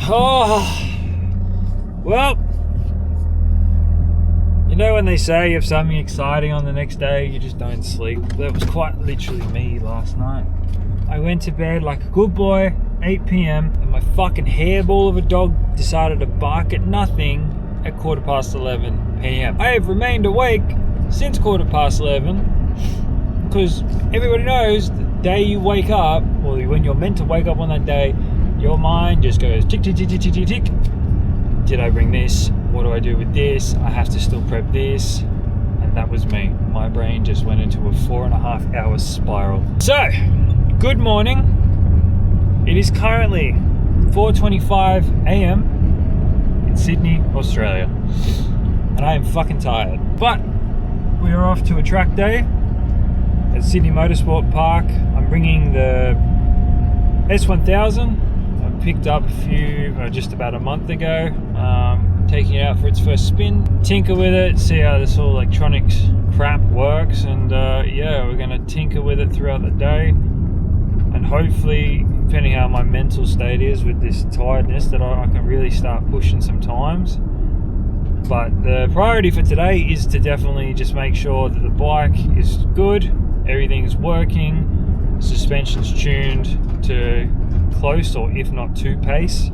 Oh, well, you know when they say you have something exciting on the next day, you just don't sleep. That was quite literally me last night. I went to bed like a good boy, 8 p.m, and my fucking hairball of a dog decided to bark at nothing at 11:15 p.m. I have remained awake since 11:15 because everybody knows the day you wake up, or when you're meant to wake up on that day, your mind just goes tick, tick, tick, tick, tick, tick, tick. Did I bring this? What do I do with this? I have to still prep this. And that was me. My brain just went into a 4.5 hour spiral. So, good morning. It is currently 4:25 a.m. in Sydney, Australia. And I am fucking tired. But we are off to a track day at Sydney Motorsport Park. I'm bringing the S1000. I picked up just about a month ago. Taking it out for its first spin, tinker with it, see how this all electronics crap works, and yeah, we're gonna tinker with it throughout the day, and hopefully, depending how my mental state is with this tiredness, that I can really start pushing some times. But the priority for today is to definitely just make sure that the bike is good, everything's working, suspension's tuned to close or if not to pace.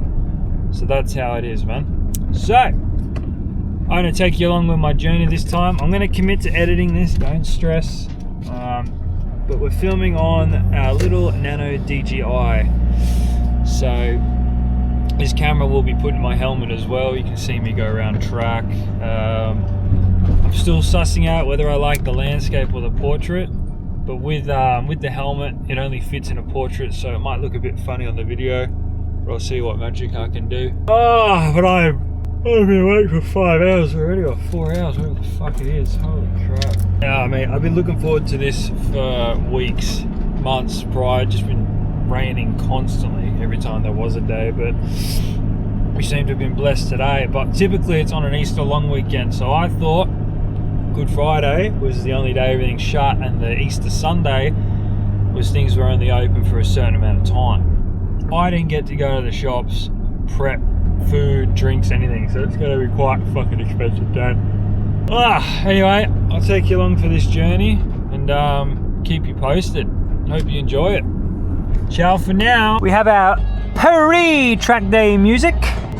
So that's how it is, man. So, I'm going to take you along with my journey this time. I'm going to commit to editing this, don't stress. But we're filming on our little Nano DJI. So, this camera will be put in my helmet as well. You can see me go around track. I'm still sussing out whether I like the landscape or the portrait. But with the helmet, it only fits in a portrait, so it might look a bit funny on the video. But I'll see what magic I can do. Oh, but I've been awake for 5 hours already, or 4 hours, whatever the fuck it is. Holy crap. Yeah, mate, I've been looking forward to this for weeks, months prior. Just been raining constantly every time there was a day, but we seem to have been blessed today. But typically it's on an Easter long weekend, so I thought Good Friday was the only day everything's shut, and the Easter Sunday was things were only open for a certain amount of time. I didn't get to go to the shops, prep food, drinks, anything, so it's going to be quite fucking expensive day. Anyway, I'll take you along for this journey and keep you posted. Hope you enjoy it. Ciao for now. We have our Paris track day music,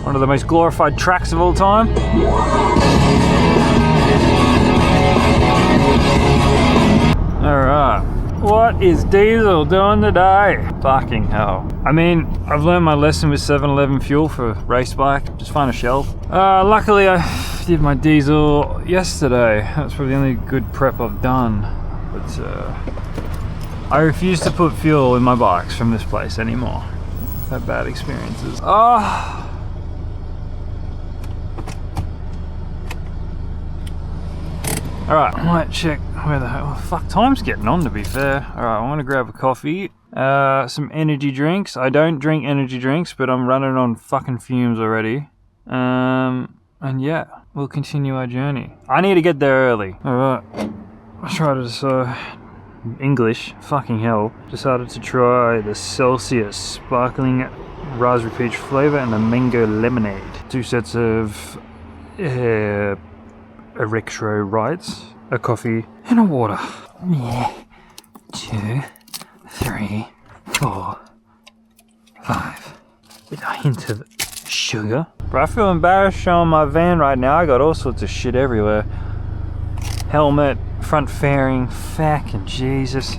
one of the most glorified tracks of all time. Alright, what is Diesel doing today? Fucking hell. I mean, I've learned my lesson with 7-Eleven fuel for race bike. Just find a shelf. Luckily I did my diesel yesterday. That's probably the only good prep I've done. But I refuse to put fuel in my bikes from this place anymore. I've had bad experiences. Alright, I might check where the hell. Fuck, time's getting on, to be fair. Alright, I want to grab a coffee. Some energy drinks. I don't drink energy drinks, but I'm running on fucking fumes already. And yeah, we'll continue our journey. I need to get there early. Alright. I tried to English, fucking hell. Decided to try the Celsius sparkling raspberry peach flavor and the mango lemonade. 2 sets of electrolytes, a coffee, and a water. Yeah. 2, 3, 4, 5. With a hint of sugar. But I feel embarrassed showing my van right now. I got all sorts of shit everywhere. Helmet, front fairing, fucking Jesus.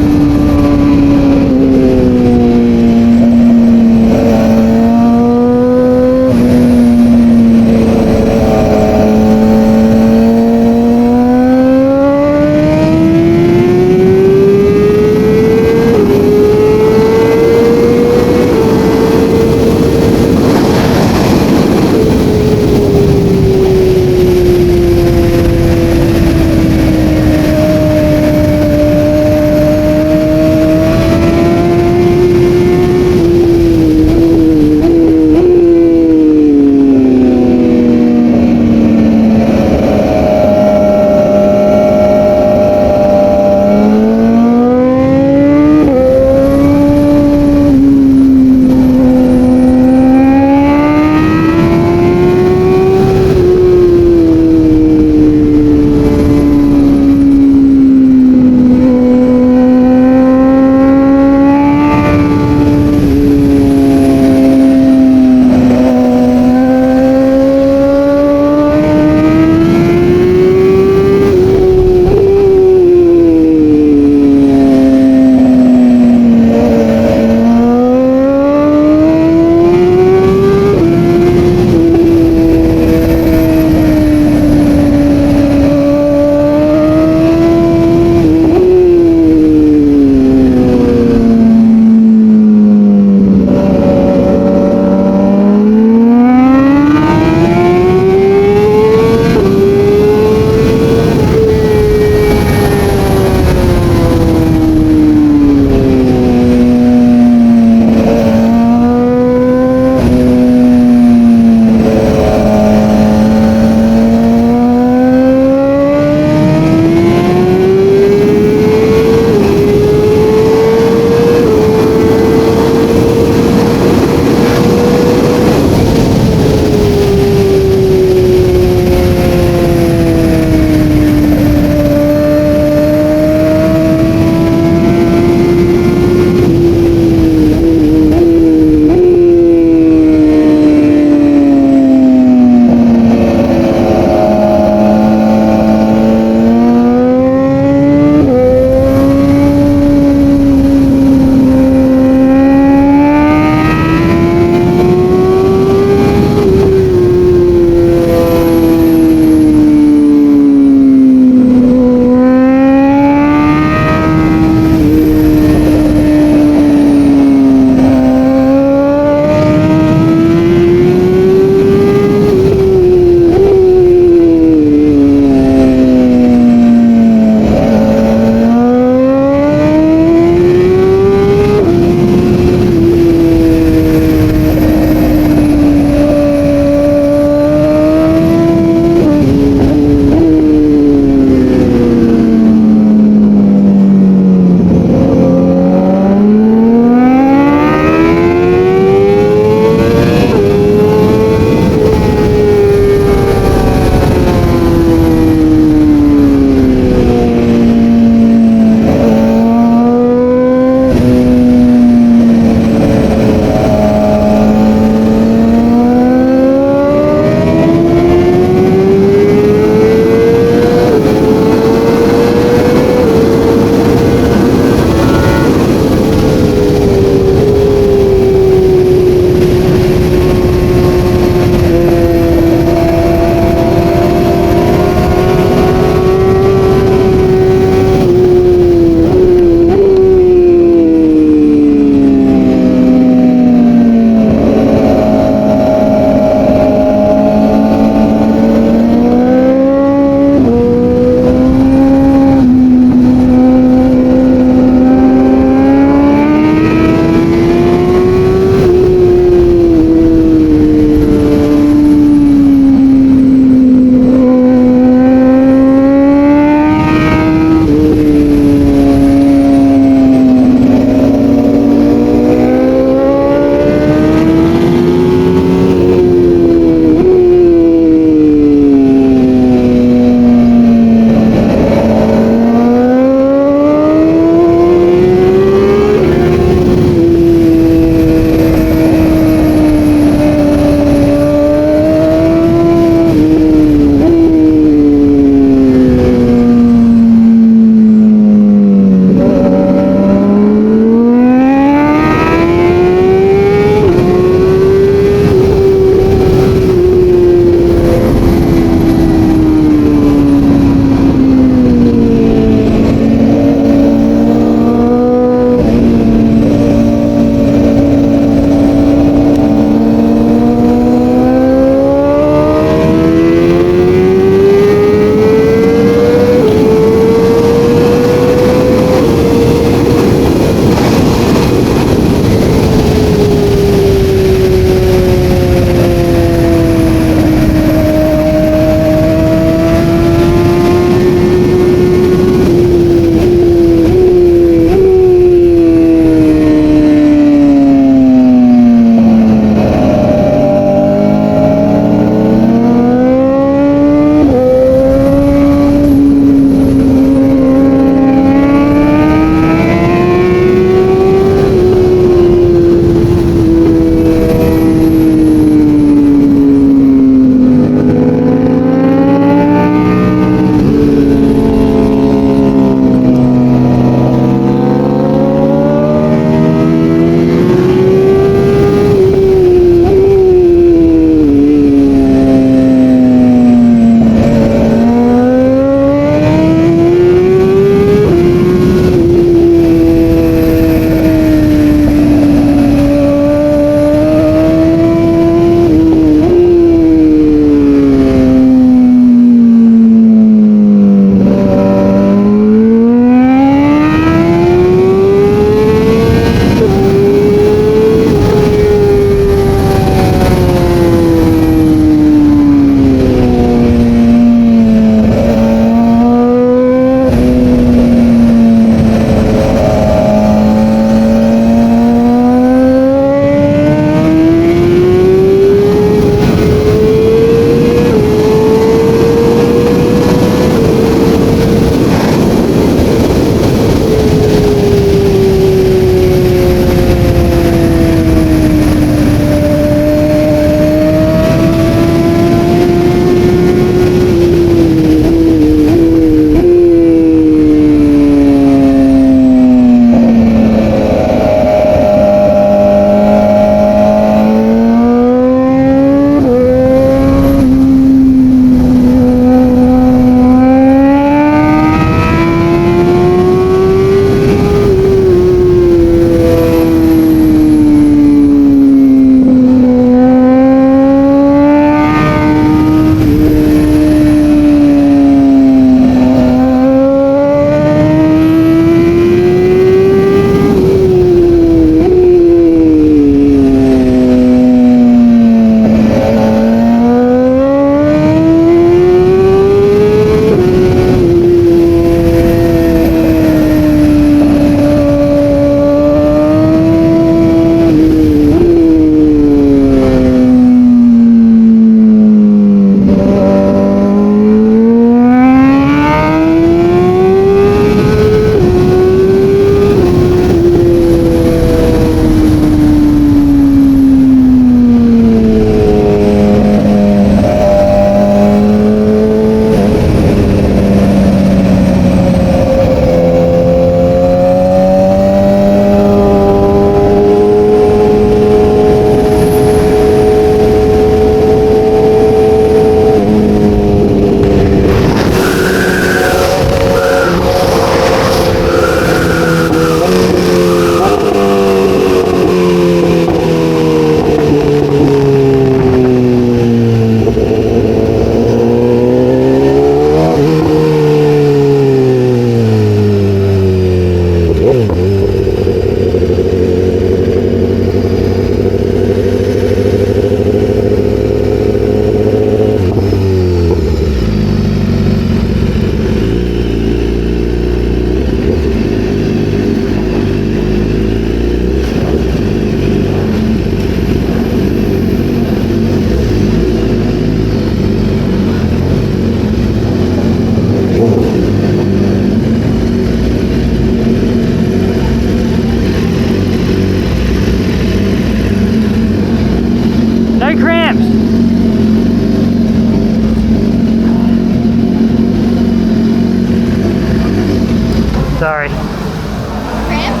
Sorry. Cramp?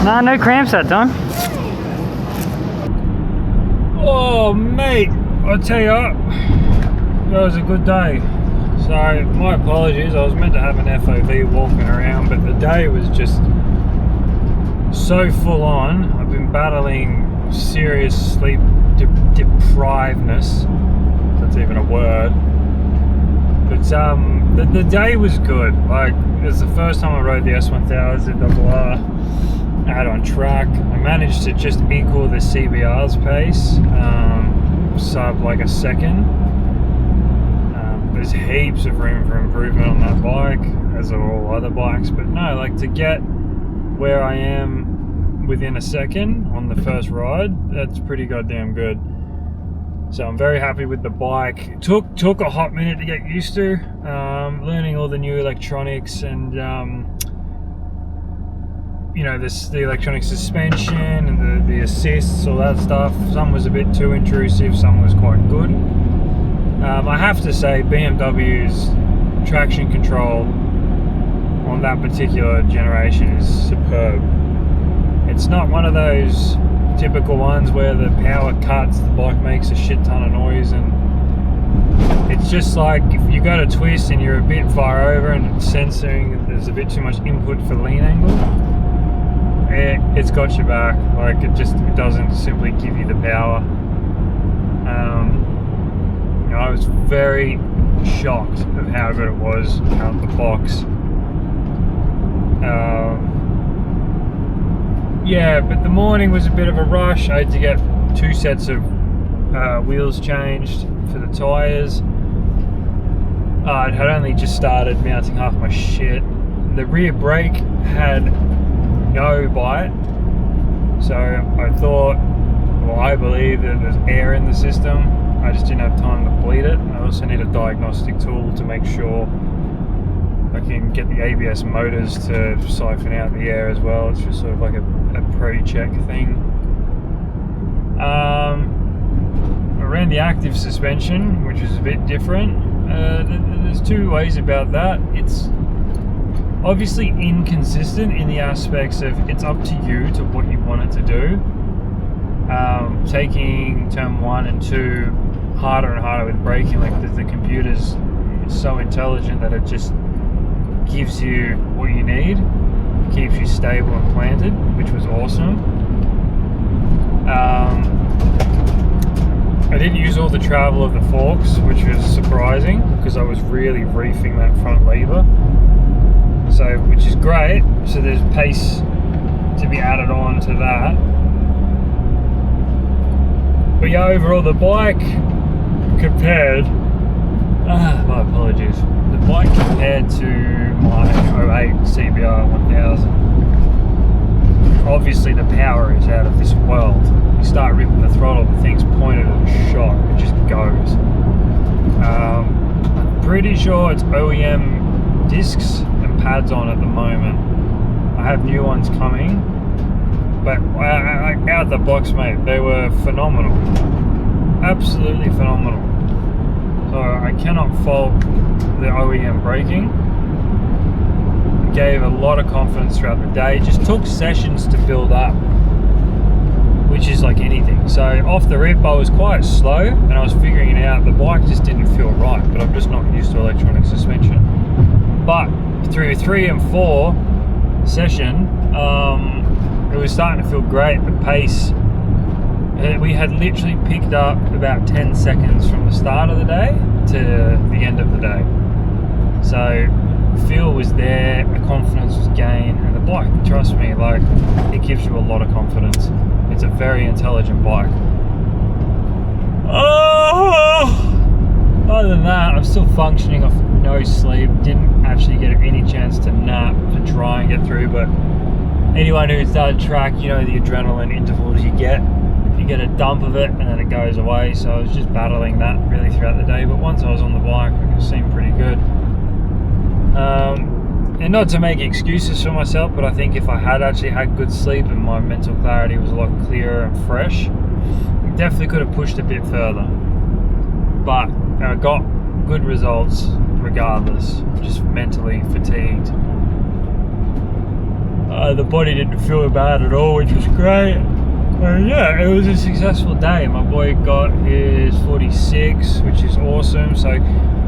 Nah, no cramps that time. Oh, mate, I'll tell you what, that was a good day. So, my apologies, I was meant to have an FOV walking around, but the day was just so full on. I've been battling serious sleep deprivedness, if that's even a word. But the day was good. Like, it was the first time I rode the S1000 I had on track. I managed to just equal the CBR's pace, sub like a second. There's heaps of room for improvement on that bike, as are all other bikes, but no, like to get where I am within a second on the first ride, that's pretty goddamn good. So I'm very happy with the bike. Took a hot minute to get used to, learning all the new electronics and you know, the electronic suspension and the assists, all that stuff. Some was a bit too intrusive, some was quite good. I have to say BMW's traction control on that particular generation is superb. It's not one of those typical ones where the power cuts, the bike makes a shit ton of noise, and it's just like if you go to twist and you're a bit far over and it's censoring, there's a bit too much input for lean angle, it's got your back. Like it doesn't simply give you the power. You know, I was very shocked of how good it was out of the box. Yeah, but the morning was a bit of a rush. I had to get 2 sets of wheels changed for the tyres. I had only just started mounting half my shit. The rear brake had no bite, so I thought, well, I believe that there's air in the system. I just didn't have time to bleed it. I also need a diagnostic tool to make sure I can get the ABS motors to siphon out the air as well. It's just sort of like a pre-check thing. I ran the active suspension, which is a bit different. There's 2 ways about that. It's obviously inconsistent in the aspects of it's up to you to what you want it to do. Taking term 1 and 2 harder and harder with braking, like the computer's so intelligent that it just gives you what you need, keeps you stable and planted, which was awesome. I didn't use all the travel of the forks, which was surprising because I was really reefing that front lever, so which is great. So there's pace to be added on to that. But yeah, overall the bike compared, my apologies, the bike compared to my 08 CBR 1000, obviously the power is out of this world. You start ripping the throttle, the thing's pointed at a shot, it just goes. I'm pretty sure it's OEM discs and pads on at the moment. I have new ones coming, but out of the box, mate, they were phenomenal, absolutely phenomenal. So I cannot fault the OEM braking. It gave a lot of confidence throughout the day. It just took sessions to build up, which is like anything. So off the rip I was quite slow and I was figuring it out. The bike just didn't feel right, but I'm just not used to electronic suspension. But through 3 and 4 session, it was starting to feel great. The pace, we had literally picked up about 10 seconds from the start of the day to the end of the day. So feel was there, the confidence was gained, and the bike, trust me, like, it gives you a lot of confidence. It's a very intelligent bike. Other than that, I'm still functioning off no sleep. Didn't actually get any chance to nap to try and get through, but anyone who's done track, you know the adrenaline intervals you get. You get a dump of it and then it goes away, so I was just battling that really throughout the day, but once I was on the bike it seemed pretty good. And not to make excuses for myself, but I think if I had actually had good sleep and my mental clarity was a lot clearer and fresh, I definitely could have pushed a bit further. But I got good results regardless, just mentally fatigued. The body didn't feel bad at all, which was great. Yeah, it was a successful day. My boy got his 46, which is awesome. So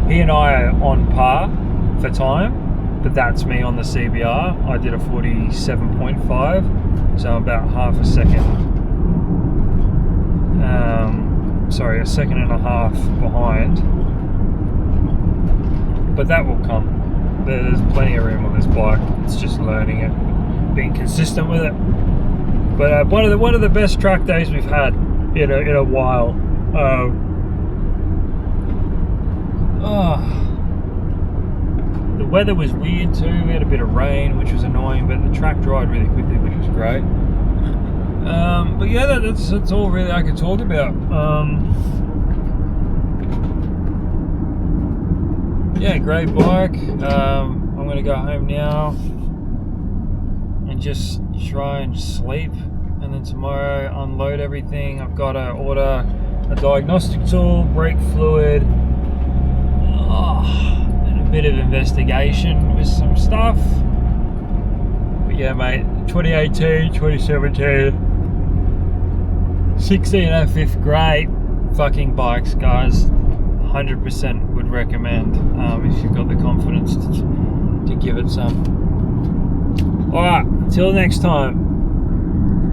he and I are on par for time, but that's me on the CBR. I did a 47.5, so I'm about half a second. Sorry, a second and a half behind. But that will come. There's plenty of room on this bike. It's just learning it, being consistent with it. But one of the best track days we've had in a while. The weather was weird too. We had a bit of rain, which was annoying, but the track dried really quickly, which was great. But yeah, that's all really I could talk about. Yeah, great bike. I'm gonna go home now and just try and sleep, and then tomorrow unload everything. I've got to order a diagnostic tool, brake fluid, and a bit of investigation with some stuff. But yeah, mate, 2018, 2017, 16 and 5th, great fucking bikes, guys. 100% would recommend if you've got the confidence to give it some. Alright, until next time.